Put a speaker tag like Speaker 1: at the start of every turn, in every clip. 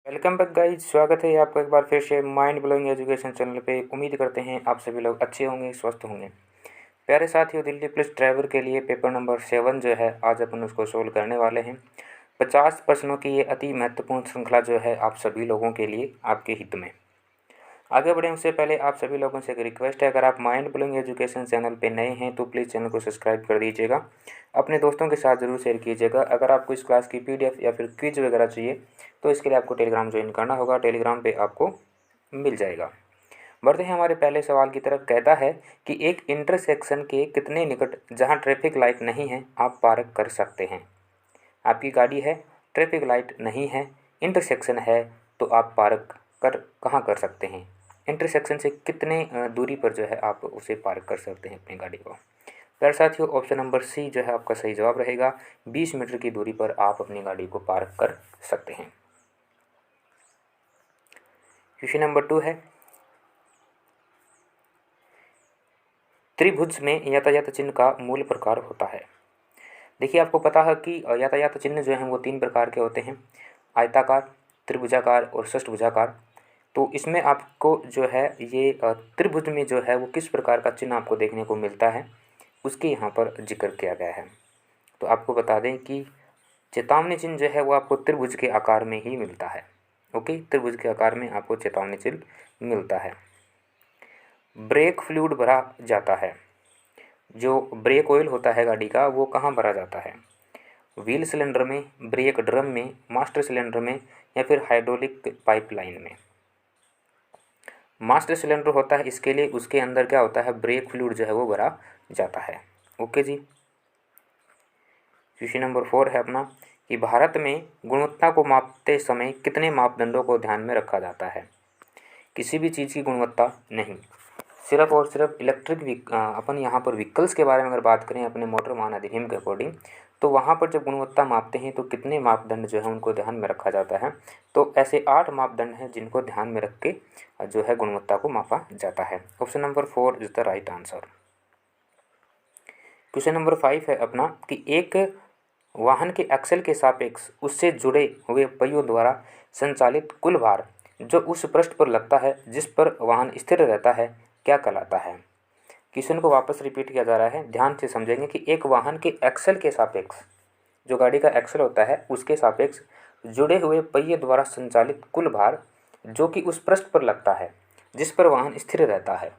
Speaker 1: Welcome back guys, स्वागत है आपका एक बार फिर से माइंड ब्लोइंग एजुकेशन चैनल पे। उम्मीद करते हैं आप सभी लोग अच्छे होंगे, स्वस्थ होंगे। प्यारे साथियों, दिल्ली पुलिस ड्राइवर के लिए पेपर नंबर 7 जो है आज अपन उसको सोल्व करने वाले हैं। 50 प्रश्नों की ये अति महत्वपूर्ण श्रृंखला जो है आप सभी लोगों के लिए, आपके हित में। आगे बढ़ें उससे पहले आप सभी लोगों से एक रिक्वेस्ट है, अगर आप माइंड ब्लोइंग एजुकेशन चैनल पे नए हैं तो प्लीज़ चैनल को सब्सक्राइब कर दीजिएगा। अपने दोस्तों के साथ ज़रूर शेयर कीजिएगा। अगर आपको इस क्लास की PDF या फिर क्विज वगैरह चाहिए तो इसके लिए आपको टेलीग्राम ज्वाइन करना होगा। टेलीग्राम पे आपको मिल जाएगा। बढ़ते हैं हमारे पहले सवाल की तरफ। कहता है कि एक इंटरसेक्शन के कितने निकट जहाँ ट्रैफिक लाइट नहीं है आप पार्क कर सकते हैं। आपकी गाड़ी है, ट्रैफिक लाइट नहीं है, इंटरसेक्शन है, तो आप पार्क कहाँ कर सकते हैं। इंटरसेक्शन से कितने दूरी पर जो है आप उसे पार्क कर सकते हैं अपनी गाड़ी को। प्यारे साथियों, ऑप्शन नंबर सी जो है आपका सही जवाब रहेगा। 20 मीटर की दूरी पर आप अपनी गाड़ी को पार्क कर सकते हैं। क्वेश्चन नंबर 2 है, त्रिभुज में यातायात चिन्ह का मूल प्रकार होता है। देखिए, आपको पता है कि यातायात चिन्ह जो हैं वो 3 प्रकार के होते हैं, आयताकार, त्रिभुजाकार और षष्ठभुजाकार। तो इसमें आपको जो है ये त्रिभुज में जो है वो किस प्रकार का चिन्ह आपको देखने को मिलता है उसके यहाँ पर जिक्र किया गया है। तो आपको बता दें कि चेतावनी चिन्ह जो है वो आपको त्रिभुज के आकार में ही मिलता है। ओके, त्रिभुज के आकार में आपको चेतावनी चिन्ह मिलता है। ब्रेक फ्लूइड भरा जाता है, जो ब्रेक ऑयल होता है गाड़ी का वो कहाँ भरा जाता है। व्हील सिलेंडर में, ब्रेक ड्रम में, मास्टर सिलेंडर में या फिर हाइड्रोलिक पाइपलाइन में। मास्टर सिलेंडर होता है, इसके लिए उसके अंदर क्या होता है, ब्रेक फ्लूइड जो है वो भरा जाता है। ओके जी। क्वेश्चन नंबर 4 है अपना कि भारत में गुणवत्ता को मापते समय कितने मापदंडों को ध्यान में रखा जाता है। किसी भी चीज़ की गुणवत्ता नहीं, सिर्फ और सिर्फ अपन यहाँ पर व्हीकल्स के बारे में अगर बात करें अपने मोटर वाहन अधिनियम के अकॉर्डिंग, तो वहाँ पर जब गुणवत्ता मापते हैं तो कितने मापदंड जो है उनको ध्यान में रखा जाता है। तो ऐसे 8 मापदंड हैं जिनको ध्यान में रख के जो है गुणवत्ता को मापा जाता है। Option number 4 is the right answer. Question number 5 है अपना कि एक वाहन के एक्सल के सापेक्ष उससे जुड़े हुए पहियों द्वारा संचालित कुल भार जो उस पृष्ठ पर लगता है जिस पर वाहन स्थिर रहता है क्या कहलाता है। क्वेश्चन को वापस रिपीट किया जा रहा है, ध्यान से समझेंगे कि एक वाहन के एक्सल के सापेक्ष, जो गाड़ी का एक्सल होता है उसके सापेक्ष जुड़े हुए पहिए द्वारा संचालित कुल भार जो कि उस पृष्ठ पर लगता है जिस पर वाहन स्थिर रहता है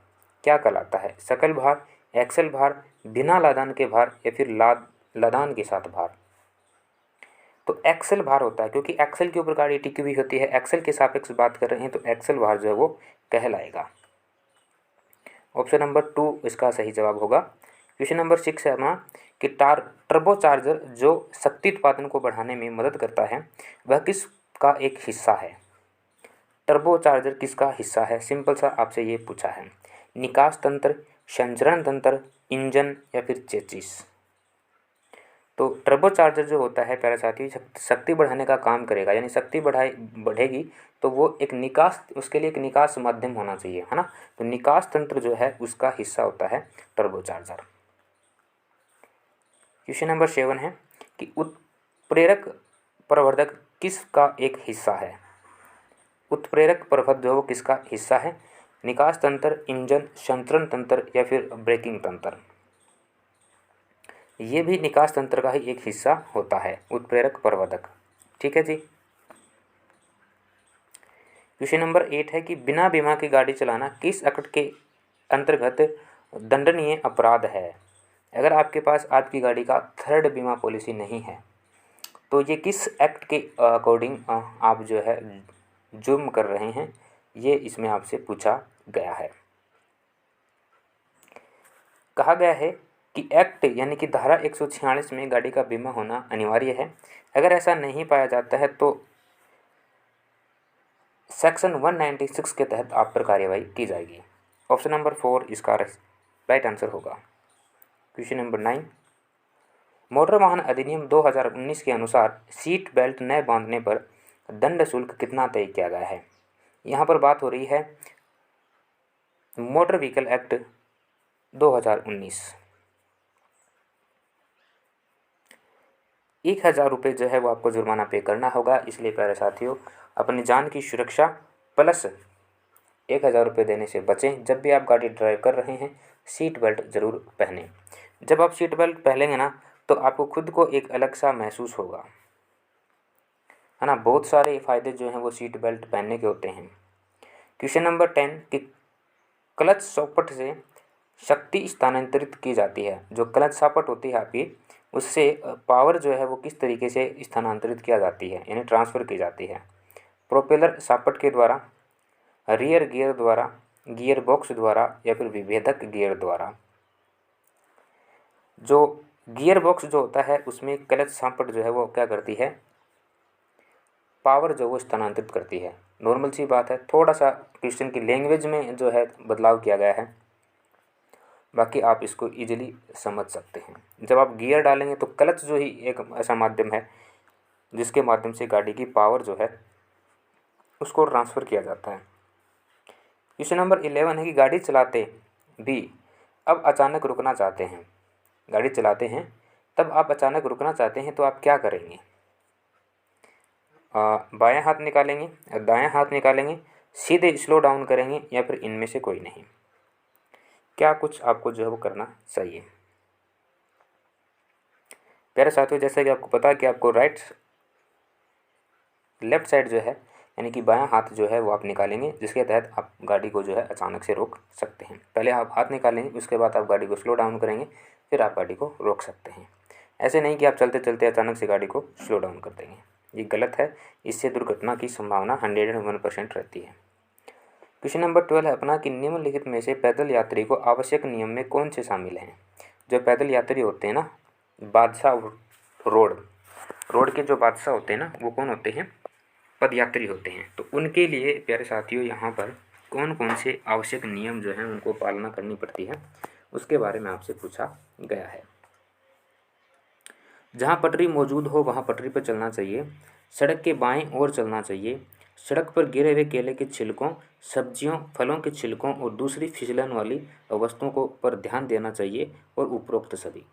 Speaker 1: क्या कहलाता है। सकल भार, एक्सल भार, बिना लादान के भार या फिर लादान के साथ भार। तो एक्सल भार होता है, क्योंकि एक्सल के ऊपर गाड़ी टिकी हुई होती है, एक्सल के सापेक्ष बात कर रहे हैं तो एक्सल भार जो है वो कहलाएगा। ऑप्शन नंबर 2 इसका सही जवाब होगा। क्वेश्चन नंबर 6 है अपना कि टर्बो चार्जर जो शक्ति उत्पादन को बढ़ाने में मदद करता है वह किसका एक हिस्सा है। टर्बो चार्जर किसका हिस्सा है, सिंपल सा आपसे ये पूछा है। निकास तंत्र, संचरण तंत्र, इंजन या फिर चेसिस। तो टर्बो चार्जर जो होता है प्यारे साथी शक्ति बढ़ाने का काम करेगा, यानी शक्ति बढ़ेगी तो वो एक निकास, उसके लिए एक निकास माध्यम होना चाहिए, है ना। तो निकास तंत्र जो है उसका हिस्सा होता है टर्बो चार्जर। क्वेश्चन नंबर 7 है कि उत्प्रेरक प्रवर्धक किसका एक हिस्सा है। उत्प्रेरक प्रवर्धक जो किसका हिस्सा है, निकास तंत्र, इंजन, संचरण तंत्र या फिर ब्रेकिंग तंत्र। ये भी निकास तंत्र का ही एक हिस्सा होता है उत्प्रेरक प्रवर्धक। ठीक है जी। क्वेश्चन नंबर 8 है कि बिना बीमा की गाड़ी चलाना किस एक्ट के अंतर्गत दंडनीय अपराध है। अगर आपके पास आपकी गाड़ी का थर्ड बीमा पॉलिसी नहीं है तो ये किस एक्ट के अकॉर्डिंग आप जो है जुर्म कर रहे हैं, ये इसमें आपसे पूछा गया है। कहा गया है कि एक्ट यानी कि धारा 146 में गाड़ी का बीमा होना अनिवार्य है। अगर ऐसा नहीं पाया जाता है तो सेक्शन 196 के तहत आप पर कार्यवाही की जाएगी। ऑप्शन नंबर 4 इसका राइट आंसर होगा। क्वेश्चन नंबर 9, मोटर वाहन अधिनियम 2019 के अनुसार सीट बेल्ट न बांधने पर दंड शुल्क कितना तय किया गया है। यहाँ पर बात हो रही है मोटर व्हीकल एक्ट 2019। 1000 रुपये जो है वो आपको जुर्माना पे करना होगा। इसलिए प्यारे साथियों अपनी जान की सुरक्षा प्लस 1000 रुपये देने से बचें। जब भी आप गाड़ी ड्राइव कर रहे हैं सीट बेल्ट ज़रूर पहनें। जब आप सीट बेल्ट पहनेंगे ना तो आपको खुद को एक अलग सा महसूस होगा, है ना। बहुत सारे फ़ायदे जो हैं वो सीट बेल्ट पहनने के होते हैं। क्वेश्चन नंबर 10 कि क्लच सॉकेट से शक्ति स्थानांतरित की जाती है। जो क्लच सॉकेट होती है आपकी, उससे पावर जो है वो किस तरीके से स्थानांतरित किया जाती है, यानी ट्रांसफ़र की जाती है। प्रोपेलर सॉकेट के द्वारा, रियर गियर द्वारा, गियर बॉक्स द्वारा या फिर विभेदक गियर द्वारा। जो गियर बॉक्स जो होता है उसमें क्लच सॉकेट जो है वो क्या करती है, पावर जो वो स्थानांतरित करती है। नॉर्मल सी बात है, थोड़ा सा क्वेश्चन की लैंग्वेज में जो है बदलाव किया गया है, बाकी आप इसको इजीली समझ सकते हैं। जब आप गियर डालेंगे तो क्लच जो ही एक ऐसा माध्यम है जिसके माध्यम से गाड़ी की पावर जो है उसको ट्रांसफ़र किया जाता है। क्वेश्चन नंबर 11 है कि गाड़ी चलाते भी अब अचानक रुकना चाहते हैं। गाड़ी चलाते हैं तब आप अचानक रुकना चाहते हैं तो आप क्या करेंगे? बायां हाथ निकालेंगे, दायां हाथ निकालेंगे, सीधे स्लो डाउन करेंगे या फिर इनमें से कोई नहीं? क्या कुछ आपको जो है वो करना चाहिए? प्यारे साथियों, जैसे कि आपको पता है कि आपको लेफ़्ट साइड जो है यानी कि बायां हाथ जो है वो आप निकालेंगे, जिसके तहत आप गाड़ी को जो है अचानक से रोक सकते हैं। पहले आप हाथ निकालेंगे, उसके बाद आप गाड़ी को स्लो डाउन करेंगे, फिर आप गाड़ी को रोक सकते हैं। ऐसे नहीं कि आप चलते चलते अचानक से गाड़ी को स्लो डाउन कर देंगे, ये गलत है। इससे दुर्घटना की संभावना 101% रहती है। क्वेश्चन नंबर 12 है अपना कि निम्नलिखित में से पैदल यात्री को आवश्यक नियम में कौन से शामिल हैं? जो पैदल यात्री होते हैं ना, बादशाह रोड के जो बादशाह होते हैं ना, वो कौन होते हैं? पदयात्री होते हैं। तो उनके लिए प्यारे साथियों यहाँ पर कौन कौन से आवश्यक नियम जो हैं उनको पालना करनी पड़ती है, उसके बारे में आपसे पूछा गया है। जहाँ पटरी मौजूद हो वहाँ पटरी पर चलना चाहिए। सड़क के बाएं ओर चलना चाहिए। सड़क पर गिरे हुए केले के छिलकों, सब्जियों, फलों के छिलकों और दूसरी फिसलन वाली वस्तुओं को पर ध्यान देना चाहिए और उपरोक्त सभी।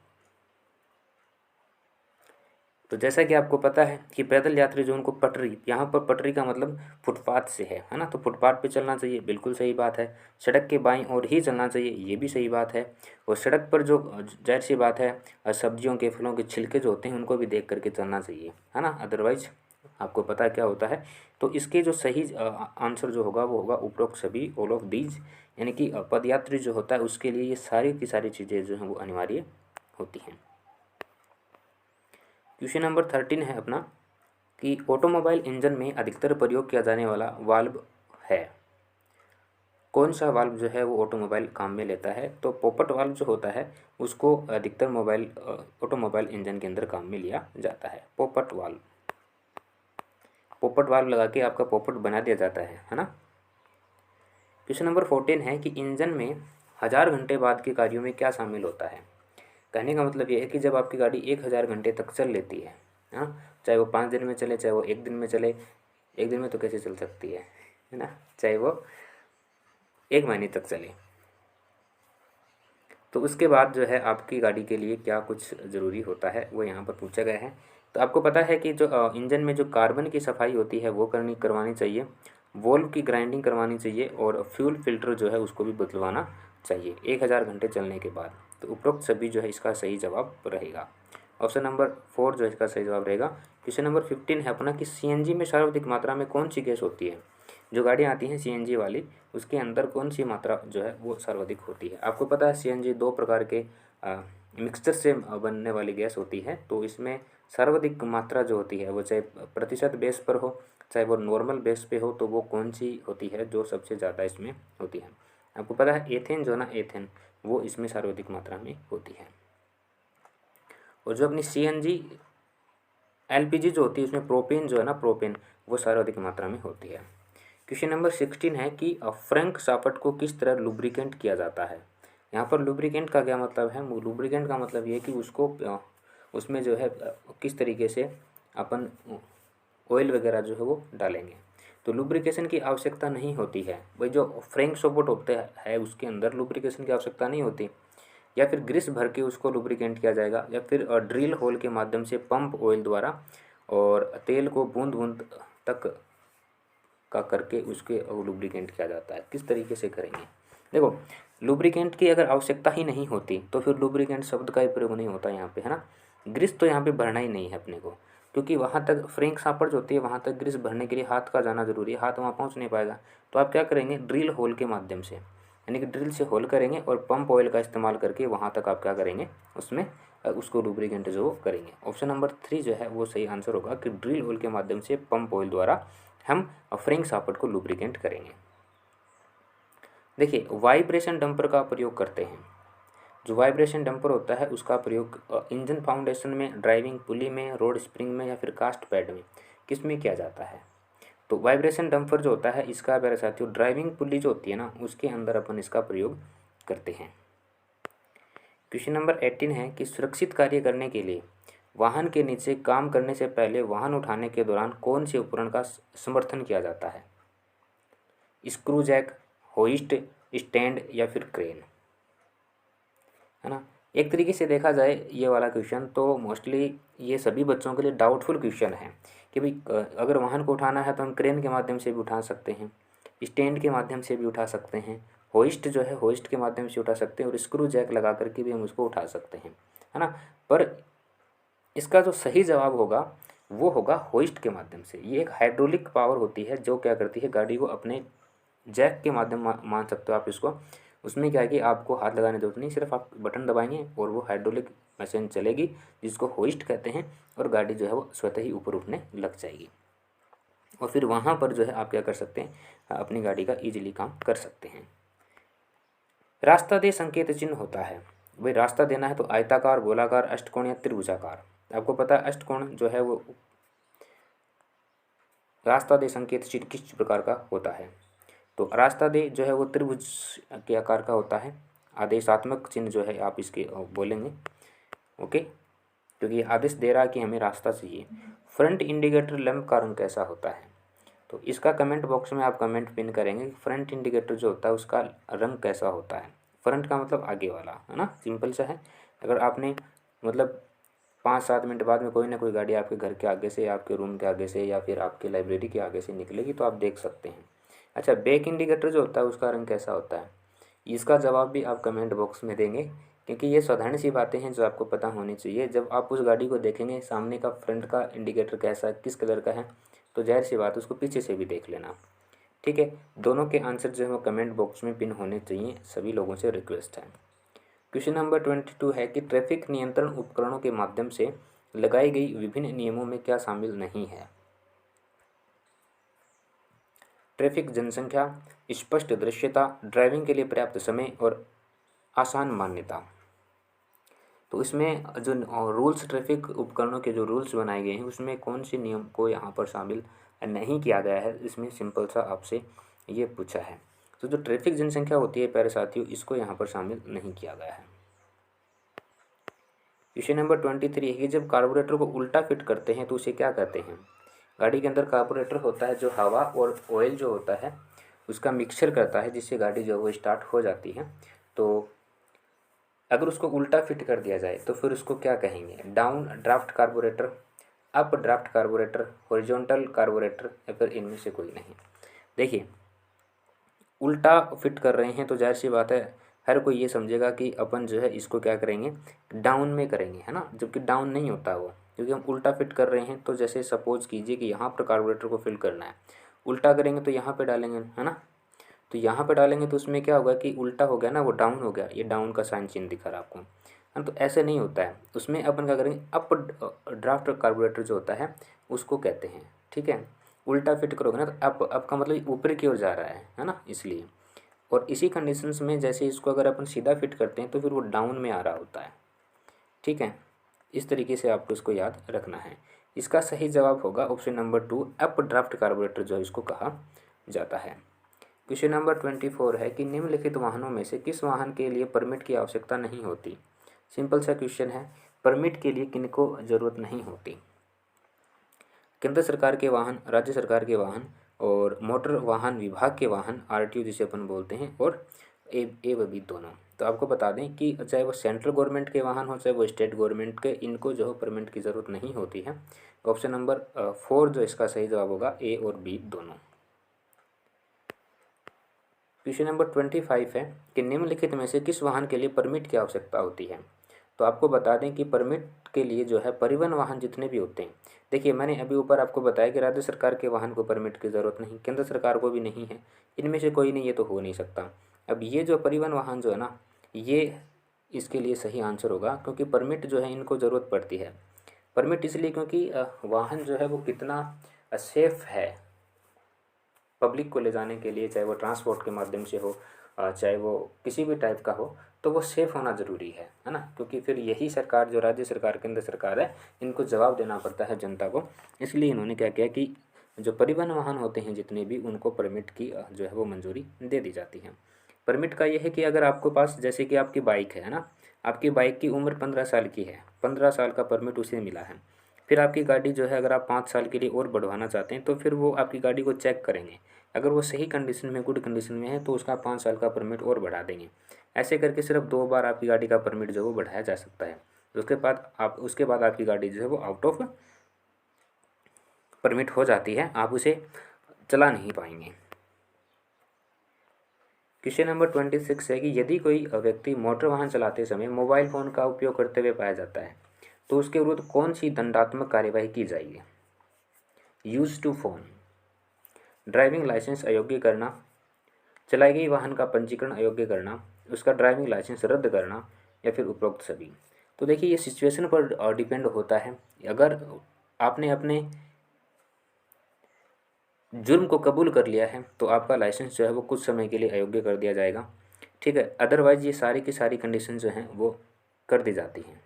Speaker 1: तो जैसा कि आपको पता है कि पैदल यात्री जो उनको पटरी, यहाँ पर पटरी का मतलब फुटपाथ से है ना, तो फुटपाथ पे चलना चाहिए, बिल्कुल सही बात है। सड़क के बाईं ओर ही चलना चाहिए, ये भी सही बात है। और सड़क पर जो जाहिर सी बात है सब्जियों के फलों के छिलके जो होते हैं उनको भी देख करके चलना चाहिए, है ना, अदरवाइज आपको पता है क्या होता है। तो इसके जो सही आंसर जो होगा वो होगा उपरोक्त सभी, ऑल ऑफ दीज, यानी कि पदयात्री जो होता है उसके लिए ये सारी की सारी चीज़ें जो हैं वो अनिवार्य होती हैं। क्वेश्चन नंबर 13 है अपना कि ऑटोमोबाइल इंजन में अधिकतर प्रयोग किया जाने वाला वाल्व है। कौन सा वाल्व जो है वो ऑटोमोबाइल काम में लेता है? तो पॉपट वाल्व जो होता है उसको अधिकतर ऑटोमोबाइल इंजन के अंदर काम में लिया जाता है। पॉपट वाल्व लगा के आपका पॉपट बना दिया जाता है ना। क्वेश्चन नंबर 14 है कि इंजन में 1000 घंटे बाद के कार्यों में क्या शामिल होता है? कहने का मतलब ये है कि जब आपकी गाड़ी 1000 घंटे तक चल लेती है, हाँ, चाहे वो 5 दिन में चले, चाहे वो 1 दिन में चले, 1 दिन में तो कैसे चल सकती है ना, चाहे वो 1 महीने तक चले, तो उसके बाद जो है आपकी गाड़ी के लिए क्या कुछ ज़रूरी होता है वो यहाँ पर पूछा गया है। तो आपको पता है कि जो इंजन में जो कार्बन की सफाई होती है वो करवानी चाहिए, वोल्व की ग्राइंडिंग करवानी चाहिए और फ्यूल फिल्टर जो है उसको भी बदलवाना चाहिए 1000 घंटे चलने के बाद। तो उपरोक्त सभी जो है इसका सही जवाब रहेगा। ऑप्शन नंबर 4 जो है इसका सही जवाब रहेगा। क्वेश्चन नंबर 15 है अपना कि सीएनजी में सर्वाधिक मात्रा में कौन सी गैस होती है? जो गाड़ियाँ आती हैं सीएनजी वाली, उसके अंदर कौन सी मात्रा जो है वो सर्वाधिक होती है? आपको पता है सीएनजी 2 प्रकार के मिक्सचर से बनने वाली गैस होती है। तो इसमें सर्वाधिक मात्रा जो होती है वो चाहे प्रतिशत बेस पर हो चाहे वो नॉर्मल बेस पे हो, तो वो कौन सी होती है जो सबसे ज़्यादा इसमें होती है? आपको पता है एथेन जो ना, एथेन वो इसमें सर्वाधिक मात्रा में होती है। और जो अपनी सीएनजी एलपीजी जो होती है उसमें प्रोपेन जो है ना, प्रोपेन वो सर्वाधिक मात्रा में होती है। क्वेश्चन नंबर 16 है कि फ्रैंक शाफ्ट को किस तरह लुब्रिकेंट किया जाता है? यहाँ पर लुब्रिकेंट का क्या मतलब है? लुब्रिकेंट का मतलब ये है कि उसको उसमें जो है किस तरीके से अपन ऑयल वगैरह जो है वो डालेंगे। तो लुब्रिकेशन की आवश्यकता नहीं होती है भाई। जो फ्रैंक शाफ्ट होता है उसके अंदर लुब्रिकेशन की आवश्यकता नहीं होती। या फिर ग्रीस भर के उसको लुब्रिकेंट किया जाएगा, या फिर ड्रिल होल के माध्यम से पंप ऑयल द्वारा और तेल को बूंद बूंद तक का करके उसके लुब्रिकेंट किया जाता है। किस तरीके से करेंगे? देखो, लुब्रिकेंट की अगर आवश्यकता ही नहीं होती तो फिर लुब्रिकेंट शब्द का ही प्रयोग नहीं होता यहाँ पे, है ना। ग्रीस तो यहाँ पे भरना ही नहीं है अपने को, क्योंकि वहाँ तक फ्रेंक सापड़ जो होती है वहाँ तक ग्रीस भरने के लिए हाथ का जाना जरूरी है, हाथ वहाँ पहुँच नहीं पाएगा। तो आप क्या करेंगे, ड्रिल होल के माध्यम से, यानी कि ड्रिल से होल करेंगे और पंप ऑयल का इस्तेमाल करके वहाँ तक आप क्या करेंगे, उसमें उसको लुब्रिकेंट जो करेंगे। ऑप्शन नंबर 3 जो है वो सही आंसर होगा कि ड्रिल होल के माध्यम से पंप ऑयल द्वारा हम फ्रेंक सापड़ को लुब्रिकेंट करेंगे। देखिए, वाइब्रेशन डंपर का प्रयोग करते हैं। जो वाइब्रेशन डंपर होता है उसका प्रयोग इंजन फाउंडेशन में, ड्राइविंग पुली में, रोड स्प्रिंग में या फिर कास्ट पैड में, किस में किया जाता है? तो वाइब्रेशन डंपर जो होता है इसका मेरे साथियों ड्राइविंग पुली जो होती है ना उसके अंदर अपन इसका प्रयोग करते हैं। क्वेश्चन नंबर 18 है कि सुरक्षित कार्य करने के लिए वाहन के नीचे काम करने से पहले वाहन उठाने के दौरान कौन से उपकरण का समर्थन किया जाता है? स्क्रू जैक, होइस्ट, स्टैंड या फिर क्रेन, है ना। एक तरीके से देखा जाए ये वाला क्वेश्चन तो मोस्टली ये सभी बच्चों के लिए डाउटफुल क्वेश्चन है कि भाई अगर वाहन को उठाना है तो हम क्रेन के माध्यम से भी उठा सकते हैं, स्टैंड के माध्यम से भी उठा सकते हैं, होइस्ट जो है होइस्ट के माध्यम से उठा सकते हैं और स्क्रू जैक लगा करके भी हम उसको उठा सकते हैं, है ना। पर इसका जो सही जवाब होगा वो होगा होइस्ट के माध्यम से। ये एक हाइड्रोलिक पावर होती है जो क्या करती है, गाड़ी को अपने जैक के माध्यम मान सकते हो आप इसको। उसमें क्या है कि आपको हाथ लगाने की जरूरत नहीं, सिर्फ आप बटन दबाएंगे और वो हाइड्रोलिक मशीन चलेगी जिसको होइस्ट कहते हैं, और गाड़ी जो है वो स्वतः ही ऊपर उठने लग जाएगी। और फिर वहाँ पर जो है आप क्या कर सकते हैं, अपनी गाड़ी का ईजिली काम कर सकते हैं। रास्ता दे संकेत चिन्ह होता है, भाई रास्ता देना है तो आयताकार, गोलाकार, अष्टकोण या त्रिभुजाकार। आपको पता है अष्टकोण जो है वो रास्ता दे संकेत चिन्ह किस प्रकार का होता है? तो रास्ता दे जो है वो त्रिभुज के आकार का होता है। आदेशात्मक चिन्ह जो है आप इसके बोलेंगे, ओके, क्योंकि ये आदेश दे रहा है कि हमें रास्ता चाहिए। फ्रंट इंडिकेटर लैंप का रंग कैसा होता है? तो इसका कमेंट बॉक्स में आप कमेंट पिन करेंगे कि फ्रंट इंडिकेटर जो होता है उसका रंग कैसा होता है। फ्रंट का मतलब आगे वाला, है ना, सिंपल सा है। अगर आपने मतलब 5-7 मिनट बाद में कोई ना कोई गाड़ी आपके घर के आगे से, आपके रूम के आगे से या फिर आपके लाइब्रेरी के आगे से निकलेगी तो आप देख सकते हैं। अच्छा, बैक इंडिकेटर जो होता है उसका रंग कैसा होता है? इसका जवाब भी आप कमेंट बॉक्स में देंगे, क्योंकि ये साधारण सी बातें हैं जो आपको पता होनी चाहिए। जब आप उस गाड़ी को देखेंगे सामने का फ्रंट का इंडिकेटर कैसा है, किस कलर का है, तो जाहिर सी बात उसको पीछे से भी देख लेना, ठीक है। दोनों के आंसर जो है वो कमेंट बॉक्स में पिन होने चाहिए, सभी लोगों से रिक्वेस्ट है। क्वेश्चन नंबर 22 है कि ट्रैफिक नियंत्रण उपकरणों के माध्यम से लगाई गई विभिन्न नियमों में क्या शामिल नहीं है? ट्रैफिक जनसंख्या, स्पष्ट दृश्यता, ड्राइविंग के लिए पर्याप्त समय और आसान मान्यता। तो इसमें जो रूल्स, ट्रैफिक उपकरणों के जो रूल्स बनाए गए हैं उसमें कौन से नियम को यहाँ पर शामिल नहीं किया गया है, इसमें सिंपल सा आपसे ये पूछा है। तो जो ट्रैफिक जनसंख्या होती है प्यारे साथियों, इसको यहाँ पर शामिल नहीं किया गया है। क्वेश्चन नंबर 23 है कि जब कार्बोरेटर को उल्टा फिट करते हैं तो उसे क्या कहते हैं? गाड़ी के अंदर कार्बोरेटर होता है जो हवा और ऑयल जो होता है उसका मिक्सचर करता है जिससे गाड़ी जो है वो स्टार्ट हो जाती है। तो अगर उसको उल्टा फिट कर दिया जाए तो फिर उसको क्या कहेंगे? Down draft carburettor, up draft carburettor, horizontal carburettor या फिर इनमें से कोई नहीं। देखिए, उल्टा फिट कर रहे हैं तो जाहिर सी बात है हर कोई ये समझेगा कि अपन जो है इसको क्या करेंगे, डाउन में करेंगे, है ना, जबकि डाउन नहीं होता वो, क्योंकि हम उल्टा फिट कर रहे हैं। तो जैसे सपोज कीजिए कि यहाँ पर कार्बोरेटर को फिल करना है, उल्टा करेंगे तो यहाँ पे डालेंगे, है ना। तो यहाँ पे डालेंगे तो उसमें क्या होगा कि उल्टा हो गया ना, वो डाउन हो गया, ये डाउन का साइन चिन्ह दिखा रहा आपको, है ना। तो ऐसे नहीं होता है, उसमें अपन क्या करेंगे, अप ड्राफ्ट कार्बोरेटर जो होता है उसको कहते हैं, ठीक है। उल्टा फिट करोगे ना तो अप का मतलब ऊपर की ओर जा रहा है ना, इसलिए। और इसी कंडीशंस में जैसे इसको अगर अपन सीधा फिट करते हैं तो फिर वो डाउन में आ रहा होता है, ठीक है। इस तरीके से आपको इसको याद रखना है। इसका सही जवाब होगा option number 2, up draft carburettor जो इसको कहा जाता है। क्वेश्चन नंबर 24 है कि निम्नलिखित वाहनों में से किस वाहन के लिए परमिट की आवश्यकता नहीं होती? सिंपल सा क्वेश्चन है, परमिट के लिए किनको ज़रूरत नहीं होती? केंद्र सरकार के वाहन, राज्य सरकार के वाहन और मोटर वाहन विभाग के वाहन, आरटीओ जिसे अपन बोलते हैं, और ए व बी दोनों। तो आपको बता दें कि चाहे वो सेंट्रल गवर्नमेंट के वाहन हो चाहे वो स्टेट गवर्नमेंट के, इनको जो है परमिट की ज़रूरत नहीं होती है। ऑप्शन नंबर 4 जो इसका सही जवाब होगा, ए और बी दोनों। क्वेश्चन नंबर 25 है कि निम्नलिखित में से किस वाहन के लिए परमिट की आवश्यकता होती है। तो आपको बता दें कि परमिट के लिए जो है परिवहन वाहन जितने भी होते हैं, देखिए मैंने अभी ऊपर आपको बताया कि राज्य सरकार के वाहन को परमिट की ज़रूरत नहीं, केंद्र सरकार को भी नहीं है, इनमें से कोई नहीं, ये तो हो नहीं सकता। अब ये जो परिवहन वाहन जो है ना, ये इसके लिए सही आंसर होगा, क्योंकि परमिट जो है इनको ज़रूरत पड़ती है। परमिट इसलिए क्योंकि वाहन जो है वो कितना सेफ़ है पब्लिक को ले जाने के लिए, चाहे वो ट्रांसपोर्ट के माध्यम से हो, चाहे वो किसी भी टाइप का हो, तो वो सेफ़ होना ज़रूरी है ना, क्योंकि फिर यही सरकार, जो राज्य सरकार केंद्र सरकार है, इनको जवाब देना पड़ता है जनता को। इसलिए इन्होंने क्या किया कि जो परिवहन वाहन होते हैं जितने भी, उनको परमिट की जो है वो मंजूरी दे दी जाती है। परमिट का ये है कि अगर आपके पास, जैसे कि आपकी बाइक है ना, आपकी बाइक की उम्र 15 साल की है, 15 साल का परमिट उसे मिला है। फिर आपकी गाड़ी जो है अगर आप 5 साल के लिए और बढ़वाना चाहते हैं, तो फिर वो आपकी गाड़ी को चेक करेंगे, अगर वो सही कंडीशन में, गुड कंडीशन में है, तो उसका 5 साल का परमिट और बढ़ा देंगे। ऐसे करके सिर्फ 2 बार आपकी गाड़ी का परमिट जो है वो बढ़ाया जा सकता है। उसके बाद आपकी गाड़ी जो है वो आउट ऑफ परमिट हो जाती है, आप उसे चला नहीं पाएंगे। क्वेश्चन नंबर 26 है कि यदि कोई व्यक्ति मोटर वाहन चलाते समय मोबाइल फ़ोन का उपयोग करते हुए पाया जाता है, तो उसके विरुद्ध कौन सी दंडात्मक कार्यवाही की जाएगी। Use to phone, driving licence अयोग्य करना, चलाई गई वाहन का पंजीकरण अयोग्य करना, उसका ड्राइविंग लाइसेंस रद्द करना, या फिर उपरोक्त सभी। तो देखिए ये सिचुएशन पर डिपेंड होता है। अगर आपने अपने जुर्म को कबूल कर लिया है, तो आपका लाइसेंस जो है वो कुछ समय के लिए अयोग्य कर दिया जाएगा, ठीक है। अदरवाइज़ ये सारी की सारी कंडीशन जो हैं वो कर दी जाती हैं,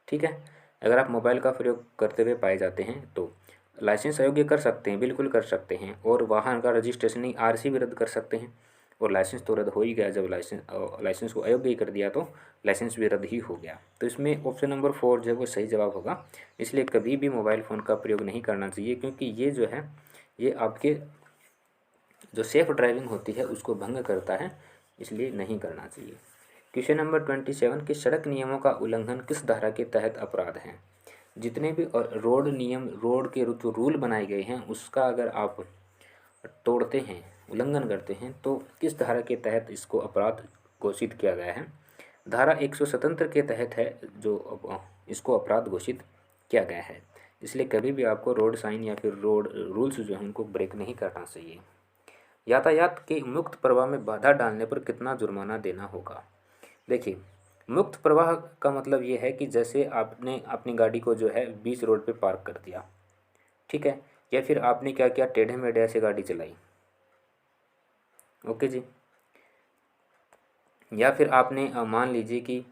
Speaker 1: ठीक है। अगर आप मोबाइल का प्रयोग करते हुए पाए जाते हैं तो लाइसेंस अयोग्य कर सकते हैं, बिल्कुल कर सकते हैं, और वाहन का रजिस्ट्रेशन नहीं, आरसी भी रद्द कर सकते हैं। और लाइसेंस तो रद्द हो ही गया, जब लाइसेंस को अयोग्य ही कर दिया तो लाइसेंस भी रद्द ही हो गया। तो इसमें ऑप्शन नंबर 4 जो है वो सही जवाब होगा। इसलिए कभी भी मोबाइल फ़ोन का प्रयोग नहीं करना चाहिए, क्योंकि ये जो है ये आपके जो सेफ़ ड्राइविंग होती है उसको भंग करता है, इसलिए नहीं करना चाहिए। क्वेश्चन नंबर 27 कि सड़क नियमों का उल्लंघन किस धारा के तहत अपराध है। जितने भी रोड नियम, रोड के जो रूल बनाए गए हैं, उसका अगर आप तोड़ते हैं, उल्लंघन करते हैं, तो किस धारा के तहत इसको अपराध घोषित किया गया है। धारा 177 के तहत है जो इसको अपराध घोषित किया गया है। इसलिए कभी भी आपको रोड साइन या फिर रोड रूल्स जो हैं उनको ब्रेक नहीं करना चाहिए। यातायात के मुक्त प्रवाह में बाधा डालने पर कितना जुर्माना देना होगा। देखिए, मुक्त प्रवाह का मतलब ये है कि जैसे आपने अपनी गाड़ी को जो है बीच रोड पे पार्क कर दिया, ठीक है, या फिर आपने क्या किया, टेढ़े मेढ़े ऐसे गाड़ी चलाई, ओके जी, या फिर आपने मान लीजिए कि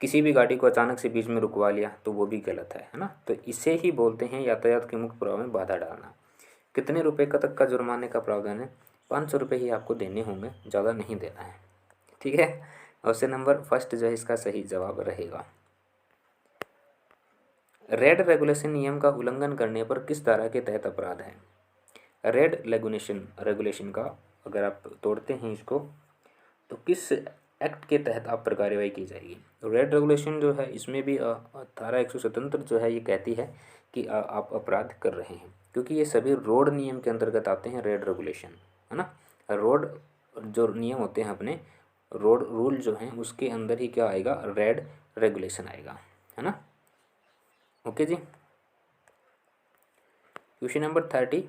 Speaker 1: किसी भी गाड़ी को अचानक से बीच में रुकवा लिया, तो वो भी गलत है ना। तो इसे ही बोलते हैं यातायात के मुक्त प्रवाह में बाधा डालना। कितने रुपए का तक का जुर्माने का प्रावधान है, 500 रुपये ही आपको देने होंगे, ज़्यादा नहीं देना है, ठीक है। ऑप्शन नंबर फर्स्ट जो है इसका सही जवाब रहेगा। रेड रेगुलेशन नियम का उल्लंघन करने पर किस धारा के तहत अपराध है। रेड रेगुलेशन का अगर आप तोड़ते हैं इसको, तो किस एक्ट के तहत आप पर कार्रवाई की जाएगी। तो रेड रेगुलेशन जो है इसमें भी धारा 177 जो है ये कहती है कि आप अपराध कर रहे हैं, क्योंकि ये सभी रोड नियम के अंतर्गत आते हैं, रेड रेगुलेशन, है ना। रोड जो नियम होते हैं अपने, रोड रूल जो हैं उसके अंदर ही क्या आएगा, रेड रेगुलेशन आएगा, है ना। ओके जी। क्वेश्चन नंबर 30,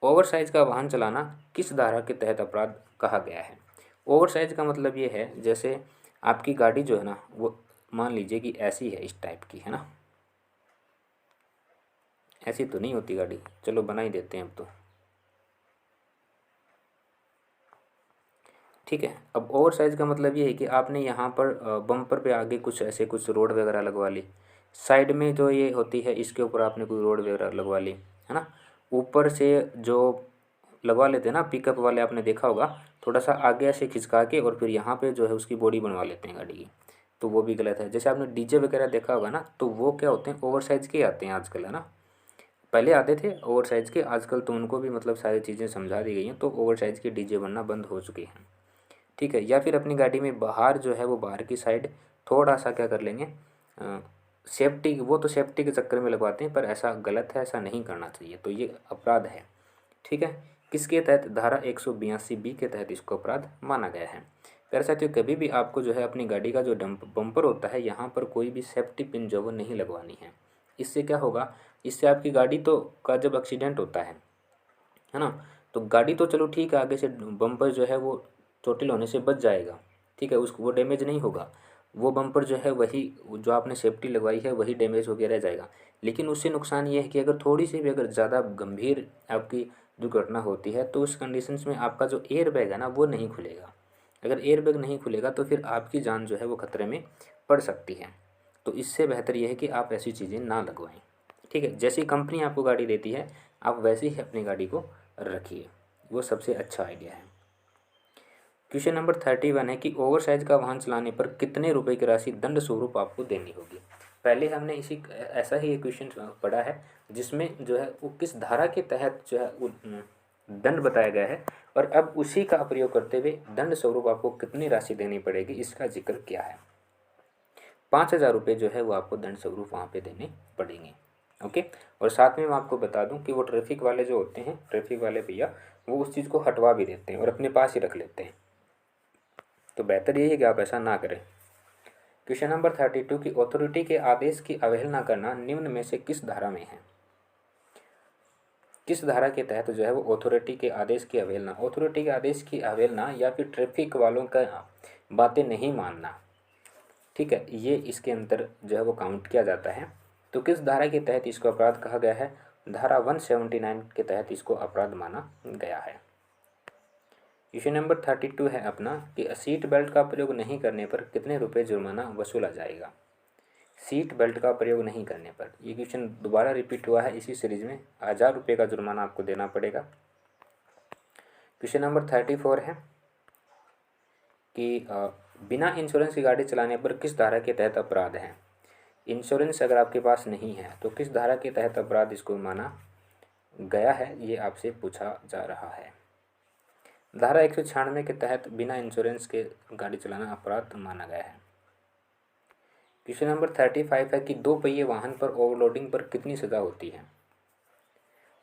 Speaker 1: ओवर साइज का वाहन चलाना किस धारा के तहत अपराध कहा गया है। ओवर साइज का मतलब ये है, जैसे आपकी गाड़ी जो है ना वो मान लीजिए कि ऐसी है, इस टाइप की, है ना। ऐसी तो नहीं होती गाड़ी, चलो बना ही देते हैं अब तो, ठीक है। अब ओवर साइज का मतलब ये है कि आपने यहाँ पर बम्पर पे आगे कुछ ऐसे कुछ रोड वगैरह लगवा ली, साइड में जो ये होती है इसके ऊपर आपने कोई रोड वगैरह लगवा ली, है ना। ऊपर से जो लगवा लेते हैं ना पिकअप वाले, आपने देखा होगा, थोड़ा सा आगे से खिंचका के और फिर यहाँ पे जो है उसकी बॉडी बनवा लेते हैं गाड़ी की, तो वो भी गलत है। जैसे आपने डीजे वगैरह देखा होगा ना, तो वो क्या होते हैं, ओवर साइज़ के आते हैं आजकल, है ना। पहले आते थे ओवर साइज़ के, आजकल तो उनको भी मतलब सारी चीज़ें समझा दी गई हैं, तो ओवर साइज़ के डीजे बनना बंद हो चुके हैं, ठीक है। या फिर अपनी गाड़ी में बाहर जो है वो बाहर की साइड थोड़ा सा क्या कर लेंगे, सेफ्टी, वो तो सेफ्टी के चक्कर में लगवाते हैं, पर ऐसा गलत है, ऐसा नहीं करना चाहिए, तो ये अपराध है, ठीक है। किसके तहत? धारा 182 बी के तहत इसको अपराध माना गया है। प्यारे साथियों, कभी भी आपको जो है अपनी गाड़ी का जो बम्पर होता है यहाँ पर कोई भी सेफ्टी पिन जो वो नहीं लगवानी है। इससे क्या होगा, इससे आपकी गाड़ी तो का जब एक्सीडेंट होता है ना, तो गाड़ी तो चलो ठीक है, आगे से बम्पर जो है वो चोटिल होने से बच जाएगा, ठीक है, उसको वो डैमेज नहीं होगा। वो बम्पर जो है वही जो आपने सेफ्टी लगवाई है वही डैमेज होकर रह जाएगा। लेकिन उससे नुकसान ये है कि अगर थोड़ी सी भी अगर ज़्यादा गंभीर आपकी दुर्घटना होती है तो उस कंडीशंस में आपका जो एयर बैग है ना वो नहीं खुलेगा। अगर एयर बैग नहीं खुलेगा तो फिर आपकी जान जो है वो खतरे में पड़ सकती है। तो इससे बेहतर यह है कि आप ऐसी चीज़ें ना लगवाएं, ठीक है। जैसी कंपनी आपको गाड़ी देती है आप वैसे ही अपनी गाड़ी को रखिए, वो सबसे अच्छा आइडिया है। क्वेश्चन नंबर 31 है कि ओवर साइज का वाहन चलाने पर कितने रुपए की राशि दंड स्वरूप आपको देनी होगी। पहले हमने इसी ऐसा ही एक क्वेश्चन पढ़ा है जिसमें जो है वो किस धारा के तहत जो है दंड बताया गया है, और अब उसी का प्रयोग करते हुए दंड स्वरूप आपको कितनी राशि देनी पड़ेगी इसका जिक्र किया है। 5,000 रुपये जो है वो आपको दंड स्वरूप वहाँ पे देने पड़ेंगे। ओके, और साथ में मैं आपको बता दूं कि वो ट्रैफिक वाले जो होते हैं, ट्रैफिक वाले भैया, वो उस चीज़ को हटवा भी देते हैं और अपने पास ही रख लेते हैं। तो बेहतर यही है कि आप ऐसा ना करें। क्वेश्चन नंबर 32 की अथॉरिटी के आदेश की अवहेलना करना निम्न में से किस धारा में है। किस धारा के तहत जो है वो अथॉरिटी के आदेश की अवहेलना, अथॉरिटी के आदेश की अवहेलना या फिर ट्रैफिक वालों का बातें नहीं मानना, ठीक है, ये इसके अंदर जो है वो काउंट किया जाता है। तो किस धारा के तहत इसको अपराध कहा गया है? धारा 179 के तहत इसको अपराध माना गया है। क्वेश्चन नंबर 32 है अपना कि सीट बेल्ट का प्रयोग नहीं करने पर कितने रुपए जुर्माना वसूला जाएगा। सीट बेल्ट का प्रयोग नहीं करने पर, ये क्वेश्चन दोबारा रिपीट हुआ है इसी सीरीज में। 1,000 रुपये का जुर्माना आपको देना पड़ेगा। क्वेश्चन नंबर 34 है कि बिना इंश्योरेंस की गाड़ी चलाने पर किस धारा के तहत अपराध है। इंश्योरेंस अगर आपके पास नहीं है तो किस धारा के तहत अपराध इसको माना गया है, ये आपसे पूछा जा रहा है। धारा 196 के तहत बिना इंश्योरेंस के गाड़ी चलाना अपराध माना गया है। क्वेश्चन नंबर 35 है कि 2 पहिए वाहन पर ओवरलोडिंग पर कितनी सज़ा होती है।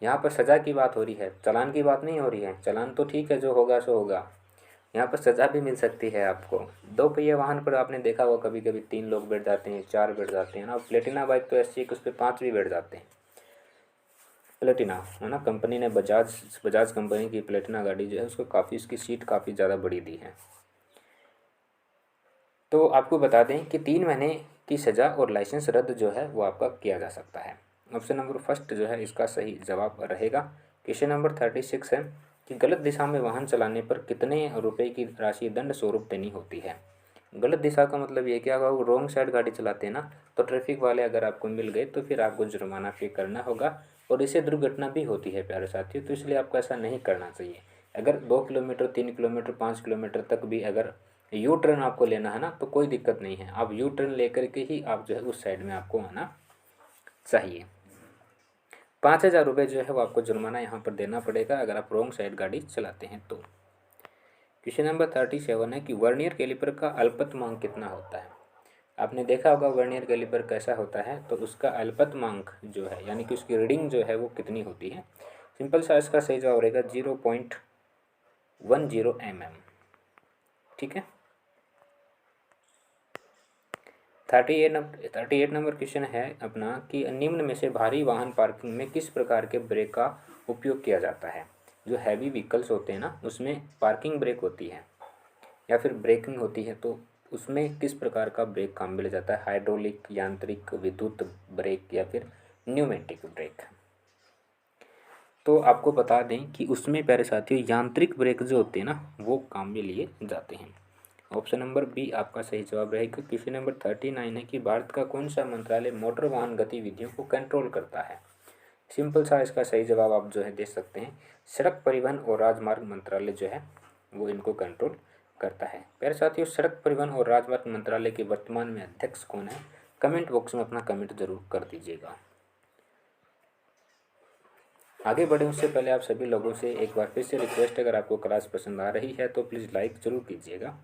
Speaker 1: यहाँ पर सज़ा की बात हो रही है, चालान की बात नहीं हो रही है। चालान तो ठीक है, जो होगा सो होगा, यहाँ पर सज़ा भी मिल सकती है आपको। 2 पहिए वाहन पर आपने देखा होगा कभी कभी 3 लोग बैठ जाते हैं, 4 बैठ जाते हैं ना। प्लेटिना बाइक तो ऐसी है कि उस पर 5 भी बैठ जाते हैं। प्लेटिना है ना, कंपनी ने बजाज कंपनी की प्लेटिना गाड़ी जो है उसको काफ़ी, उसकी सीट काफ़ी ज़्यादा बड़ी दी है। तो आपको बता दें कि 3 महीने की सज़ा और लाइसेंस रद्द जो है वो आपका किया जा सकता है। ऑप्शन नंबर फर्स्ट जो है इसका सही जवाब रहेगा। क्वेश्चन नंबर 36 है कि गलत दिशा में वाहन चलाने पर कितने रुपए की राशि दंड स्वरूप देनी होती है। गलत दिशा का मतलब ये क्या होगा, वो रॉन्ग साइड गाड़ी चलाते हैं ना, तो ट्रैफिक वाले अगर आपको मिल गए तो फिर आपको जुर्माना पे करना होगा, और इससे दुर्घटना भी होती है प्यारे साथियों। तो इसलिए आपको ऐसा नहीं करना चाहिए। अगर 2 किलोमीटर, 3 किलोमीटर, 5 किलोमीटर तक भी अगर यू टर्न आपको लेना है ना तो कोई दिक्कत नहीं है, आप यू टर्न लेकर के ही आप जो है उस साइड में आपको आना चाहिए। 5,000 रुपये जो है वो आपको जुर्माना यहाँ पर देना पड़ेगा अगर आप रॉन्ग साइड गाड़ी चलाते हैं तो। क्वेश्चन नंबर 37 है कि वर्नियर कैलिपर का अल्पतमांक कितना होता है। आपने देखा होगा वर्नियर कैलिपर कैसा होता है, तो उसका अल्पतमांक जो है यानी कि उसकी रीडिंग जो है वो कितनी होती है। सिंपल सा इसका सही जवाब रहेगा 0.10 mm, ठीक है। 38 नंबर क्वेश्चन है अपना कि निम्न में से भारी वाहन पार्किंग में किस प्रकार के ब्रेक का उपयोग किया जाता है। जो हैवी व्हीकल्स होते हैं ना उसमें पार्किंग ब्रेक होती है या फिर ब्रेकिंग होती है, तो उसमें किस प्रकार का ब्रेक काम में लिया जाता है। हाइड्रोलिक, यांत्रिक, विद्युत ब्रेक या फिर न्यूमेटिक ब्रेक। तो आपको बता दें कि उसमें प्यारे साथियों यांत्रिक ब्रेक जो होते हैं ना वो काम में लिए जाते हैं। ऑप्शन नंबर बी आपका सही जवाब रहेगा। क्वेश्चन नंबर 39 है कि भारत का कौन सा मंत्रालय मोटर वाहन गतिविधियों को कंट्रोल करता है। सिंपल सा इसका सही जवाब आप जो है दे सकते हैं, सड़क परिवहन और राजमार्ग मंत्रालय जो है वो इनको कंट्रोल करता है। प्यारे साथियों, सड़क परिवहन और राजमार्ग मंत्रालय के वर्तमान में अध्यक्ष कौन है, कमेंट बॉक्स में अपना कमेंट जरूर कर दीजिएगा। आगे बढ़े उससे पहले आप सभी लोगों से एक बार फिर से रिक्वेस्ट, अगर आपको क्लास पसंद आ रही है तो प्लीज़ लाइक ज़रूर कीजिएगा,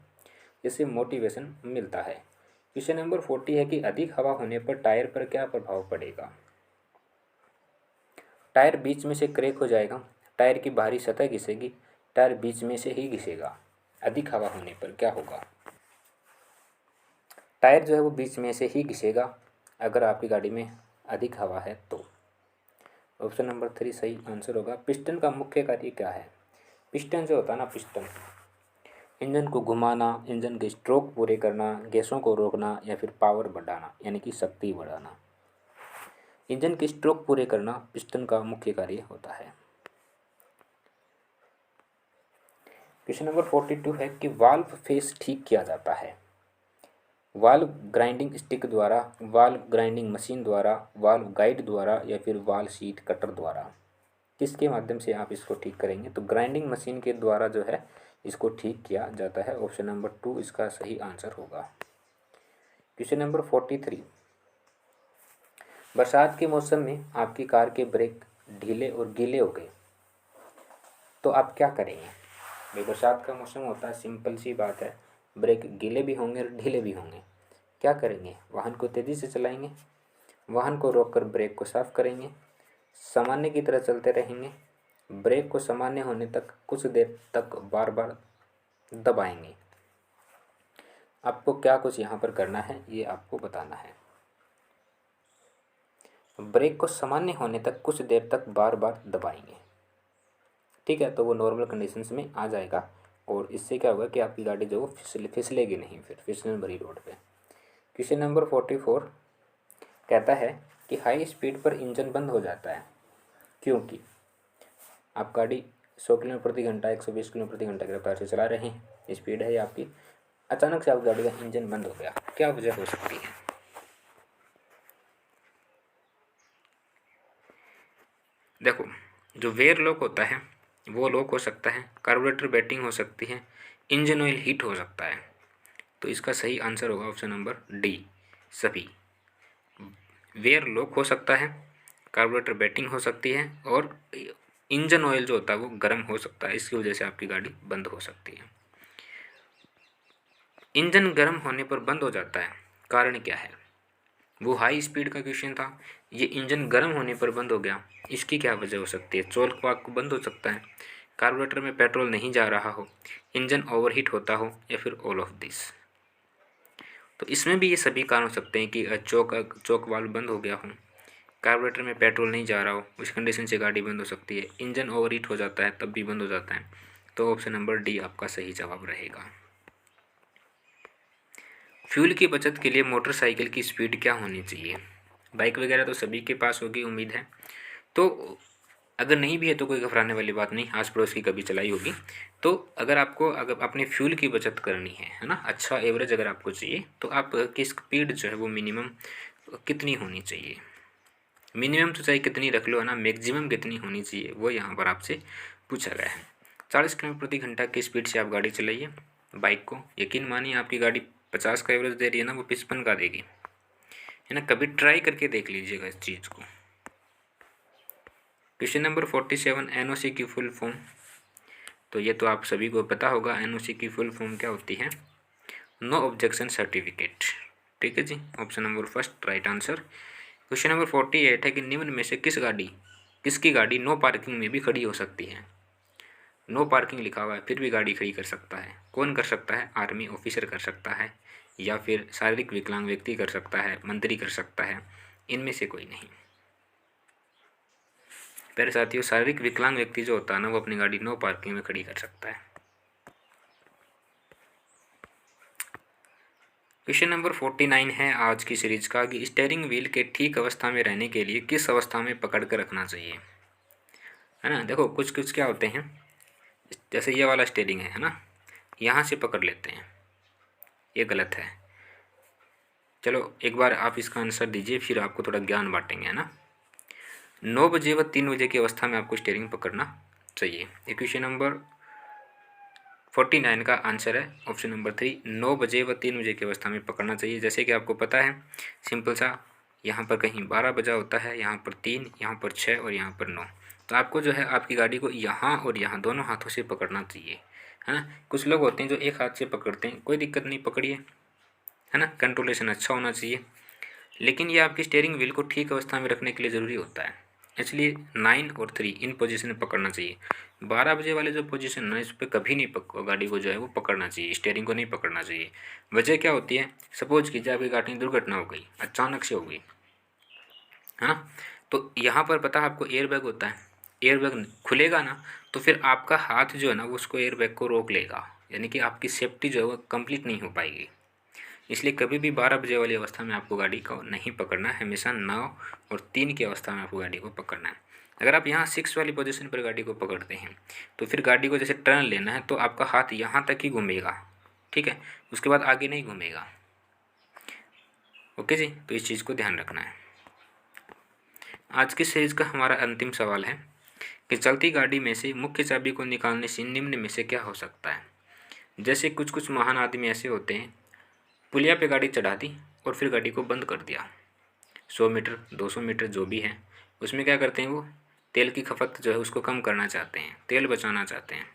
Speaker 1: इससे मोटिवेशन मिलता है। क्वेश्चन नंबर 40 है कि अधिक हवा होने पर टायर पर क्या प्रभाव पड़ेगा। टायर बीच में से क्रैक हो जाएगा, टायर की बाहरी सतह घिसेगी, टायर बीच में से ही घिसेगा। अधिक हवा होने पर क्या होगा? टायर जो है वो बीच में से ही घिसेगा अगर आपकी गाड़ी में अधिक हवा है तो। ऑप्शन नंबर 3 सही आंसर होगा। पिस्टन का मुख्य कार्य क्या है? पिस्टन जो होता है ना, पिस्टन इंजन को घुमाना, इंजन के स्ट्रोक पूरे करना, गैसों को रोकना या फिर पावर बढ़ाना यानी कि शक्ति बढ़ाना। इंजन के स्ट्रोक पूरे करना पिस्टन का मुख्य कार्य होता है। क्वेश्चन नंबर 42 है कि वाल्व फेस ठीक किया जाता है। वाल्व ग्राइंडिंग स्टिक द्वारा, वाल्व ग्राइंडिंग मशीन द्वारा, वाल्व गाइड द्वारा या फिर वाल्व शीट कटर द्वारा। किसके माध्यम से आप इसको ठीक करेंगे? तो ग्राइंडिंग मशीन के द्वारा जो है इसको ठीक किया जाता है। ऑप्शन नंबर 2 इसका सही आंसर होगा। क्वेश्चन नंबर 43, बरसात के मौसम में आपकी कार के ब्रेक ढीले और गीले हो गए तो आप क्या करेंगे? भाई बरसात का मौसम होता है, सिंपल सी बात है, ब्रेक गीले भी होंगे और ढीले भी होंगे। क्या करेंगे? वाहन को तेज़ी से चलाएंगे, वाहन को रोककर ब्रेक को साफ करेंगे, सामान्य की तरह चलते रहेंगे, ब्रेक को सामान्य होने तक कुछ देर तक बार बार दबाएंगे। आपको क्या कुछ यहाँ पर करना है ये आपको बताना है। ब्रेक को सामान्य होने तक कुछ देर तक बार बार दबाएंगे, ठीक है, तो वो नॉर्मल कंडीशंस में आ जाएगा और इससे क्या होगा कि आपकी गाड़ी जो फिसलेगी नहीं, फिर फिसलन भरी रोड पे। क्वेश्चन नंबर 44 कहता है कि हाई स्पीड पर इंजन बंद हो जाता है क्योंकि आप गाड़ी 100 किलोमीटर प्रति घंटा 120 किलोमीटर प्रति घंटा की रफ्तार से चला रहे हैं, स्पीड है आपकी, अचानक से आपकी गाड़ी का इंजन बंद हो गया, क्या वजह हो सकती है? देखो, जो वेयर लॉक होता है वो लॉक हो सकता है, कार्बोरेटर बैटिंग हो सकती है, इंजन ऑयल हीट हो सकता है। तो इसका सही आंसर होगा ऑप्शन नंबर डी, सभी। वेयर लॉक हो सकता है, कार्बोरेटर बैटिंग हो सकती है और इंजन ऑयल जो होता है वो गर्म हो सकता है, इसकी वजह से आपकी गाड़ी बंद हो सकती है। इंजन गर्म होने पर बंद हो जाता है, कारण क्या है? वो हाई स्पीड का क्वेश्चन था, ये इंजन गर्म होने पर बंद हो गया, इसकी क्या वजह हो सकती है? चोल क्वाक बंद हो सकता है, कार्बोरेटर में पेट्रोल नहीं जा रहा हो, इंजन ओवरहीट होता हो या फिर ऑल ऑफ दिस। तो इसमें भी ये सभी कारण हो सकते हैं कि चोक वाल्व बंद हो गया हो, कार्बोरेटर में पेट्रोल नहीं जा रहा हो, उस कंडीशन से गाड़ी बंद हो सकती है, इंजन ओवरहीट हो जाता है तब भी बंद हो जाता है। तो ऑप्शन नंबर डी आपका सही जवाब रहेगा। फ्यूल की बचत के लिए मोटरसाइकिल की स्पीड क्या होनी चाहिए? बाइक वगैरह तो सभी के पास होगी उम्मीद है, तो अगर नहीं भी है तो कोई घबराने वाली बात नहीं, आस पड़ोस की कभी चलाई होगी। तो अगर अपने फ्यूल की बचत करनी है ना, अच्छा एवरेज अगर आपको चाहिए तो आपकी स्पीड जो है वो मिनिमम कितनी होनी चाहिए? मिनिमम तो चाहे कितनी रख लो है ना, मैक्सिमम कितनी होनी चाहिए वो यहाँ पर आपसे पूछा गया है। 40 किलोमीटर प्रति घंटा की स्पीड से आप गाड़ी चलाइए बाइक को, यकीन मानिए आपकी गाड़ी 50 का एवरेज दे रही है ना, वो 55 का देगी, है ना। कभी ट्राई करके देख लीजिएगा इस चीज़ को। क्वेश्चन नंबर 47 एनओसी की फुल फॉर्म, तो ये तो आप सभी को पता होगा, एनओसी की फुल फॉर्म क्या होती है? नो ऑब्जेक्शन सर्टिफिकेट, ठीक है जी, option number first right answer. Question number 48 है कि निम्न में से किसकी गाड़ी नो पार्किंग में भी खड़ी हो सकती है? नो पार्किंग लिखा हुआ है फिर भी गाड़ी खड़ी कर सकता है, कौन कर सकता है? आर्मी ऑफिसर कर सकता है या फिर शारीरिक विकलांग व्यक्ति कर सकता है, मंत्री कर सकता है, इनमें से कोई नहीं। प्यारे साथियों, शारीरिक विकलांग व्यक्ति जो होता है ना वो अपनी गाड़ी नो पार्किंग में खड़ी कर सकता है। क्वेश्चन नंबर 49 है आज की सीरीज का कि स्टीयरिंग व्हील के ठीक अवस्था में रहने के लिए किस अवस्था में पकड़ कर रखना चाहिए, है ना। देखो कुछ कुछ क्या होते हैं, जैसे ये वाला स्टीयरिंग है ना, यहाँ से पकड़ लेते हैं, ये गलत है। चलो एक बार आप इसका आंसर दीजिए फिर आपको थोड़ा ज्ञान बांटेंगे, है ना। 9 बजे व 3 बजे की अवस्था में आपको स्टीयरिंग पकड़ना चाहिए। ये क्वेश्चन नंबर 49 का आंसर है ऑप्शन नंबर 3, 9 बजे व 3 बजे की अवस्था में पकड़ना चाहिए। जैसे कि आपको पता है सिंपल सा, यहाँ पर कहीं 12 बजा होता है, यहाँ पर 3, यहाँ पर 6 और यहाँ पर 9। तो आपको जो है आपकी गाड़ी को यहाँ और यहाँ दोनों हाथों से पकड़ना चाहिए, है ना। कुछ लोग होते हैं जो एक हाथ से पकड़ते हैं, कोई दिक्कत नहीं, पकड़िए, है ना, कंट्रोलेशन अच्छा होना चाहिए। लेकिन ये आपकी स्टीयरिंग व्हील को ठीक अवस्था में रखने के लिए ज़रूरी होता है। इसलिए 9 और 3 इन पोजीशन में पकड़ना चाहिए। 12 बजे वाले जो पोजीशन है इस पर कभी नहीं गाड़ी को जो है वो पकड़ना चाहिए, स्टीयरिंग को नहीं पकड़ना चाहिए। वजह क्या होती है, सपोज कीजिए आपकी गाड़ी में दुर्घटना हो गई, अचानक से हो गई, है ना, तो यहाँ पर पता है आपको एयर बैग होता है, एयर बैग खुलेगा ना तो फिर आपका हाथ जो है ना वो उसको एयर बैग को रोक लेगा, यानी कि आपकी सेफ्टी जो है वो कंप्लीट नहीं हो पाएगी। इसलिए कभी भी 12 बजे वाली अवस्था में आपको गाड़ी को नहीं पकड़ना है, हमेशा 9 और 3 की अवस्था में आपको गाड़ी को पकड़ना है। अगर आप यहाँ 6 वाली पोजीशन पर गाड़ी को पकड़ते हैं तो फिर गाड़ी को जैसे टर्न लेना है तो आपका हाथ यहाँ तक ही घूमेगा, ठीक है, उसके बाद आगे नहीं घूमेगा। ओके जी, तो इस चीज़ को ध्यान रखना है। आज की सीरीज का हमारा अंतिम सवाल है कि चलती गाड़ी में से मुख्य चाबी को निकालने से निम्न में से क्या हो सकता है। जैसे कुछ कुछ महान आदमी ऐसे होते हैं, पुलिया पे गाड़ी चढ़ा दी और फिर गाड़ी को बंद कर दिया, 100 मीटर 200 मीटर जो भी है उसमें क्या करते हैं, वो तेल की खपत जो है उसको कम करना चाहते हैं, तेल बचाना चाहते हैं।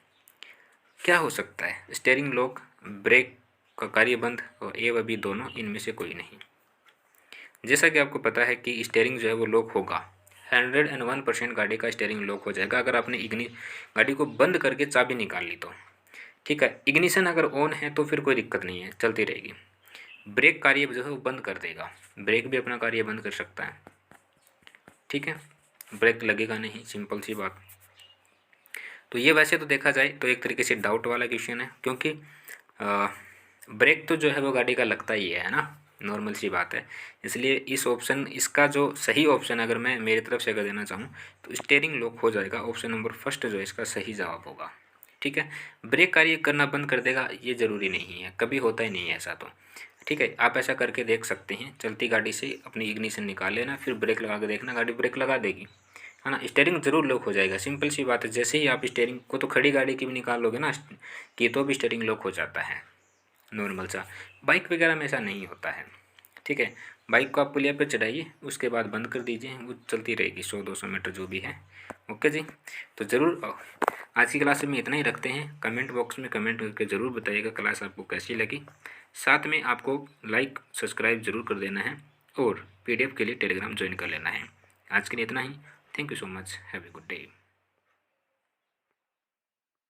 Speaker 1: क्या हो सकता है, स्टीयरिंग लॉक, ब्रेक का कार्य बंद और ए व बी दोनों, इनमें से कोई नहीं। जैसा कि आपको पता है कि स्टीयरिंग जो है वो लॉक होगा, 101% गाड़ी का स्टीयरिंग लॉक हो जाएगा अगर आपने गाड़ी को बंद करके चाबी निकाल ली तो, ठीक है। इग्निशन अगर ऑन है तो फिर कोई दिक्कत नहीं है, चलती रहेगी। ब्रेक कार्य जो है वो बंद कर देगा, ब्रेक भी अपना कार्य बंद कर सकता है, ठीक है, ब्रेक लगेगा नहीं, सिंपल सी बात। तो ये वैसे तो देखा जाए तो एक तरीके से डाउट वाला क्वेश्चन है, क्योंकि ब्रेक तो जो है वो गाड़ी का लगता ही है ना, नॉर्मल सी बात है। इसलिए इस ऑप्शन, इसका जो सही ऑप्शन अगर मैं मेरी तरफ से अगर देना चाहूँ तो स्टीयरिंग लॉक हो जाएगा, ऑप्शन नंबर फर्स्ट जो है इसका सही जवाब होगा, ठीक है। ब्रेक कार्य करना बंद कर देगा ये ज़रूरी नहीं है, कभी होता ही नहीं है ऐसा तो, ठीक है। आप ऐसा करके देख सकते हैं, चलती गाड़ी से अपनी इग्निशन निकाल लेना, फिर ब्रेक लगा के देखना, गाड़ी ब्रेक लगा देगी, है ना, स्टीयरिंग जरूर लॉक हो जाएगा, सिंपल सी बात है। जैसे ही आप स्टीयरिंग को, तो खड़ी गाड़ी की भी निकाल लोगे ना कि तो भी स्टीयरिंग लॉक हो जाता है, नॉर्मल सा। बाइक वगैरह में ऐसा नहीं होता है, ठीक है। बाइक को आप पुलिया पे चढ़ाइए, उसके बाद बंद कर दीजिए, वो चलती रहेगी 100-200 मीटर जो भी है। ओके जी, तो ज़रूर आज की क्लास में इतना ही रखते हैं। कमेंट बॉक्स में कमेंट करके ज़रूर बताइएगा क्लास आपको कैसी लगी। साथ में आपको लाइक सब्सक्राइब ज़रूर कर देना है और PDF के लिए टेलीग्राम ज्वाइन कर लेना है। आज के लिए इतना ही। Thank you so much, have a good day.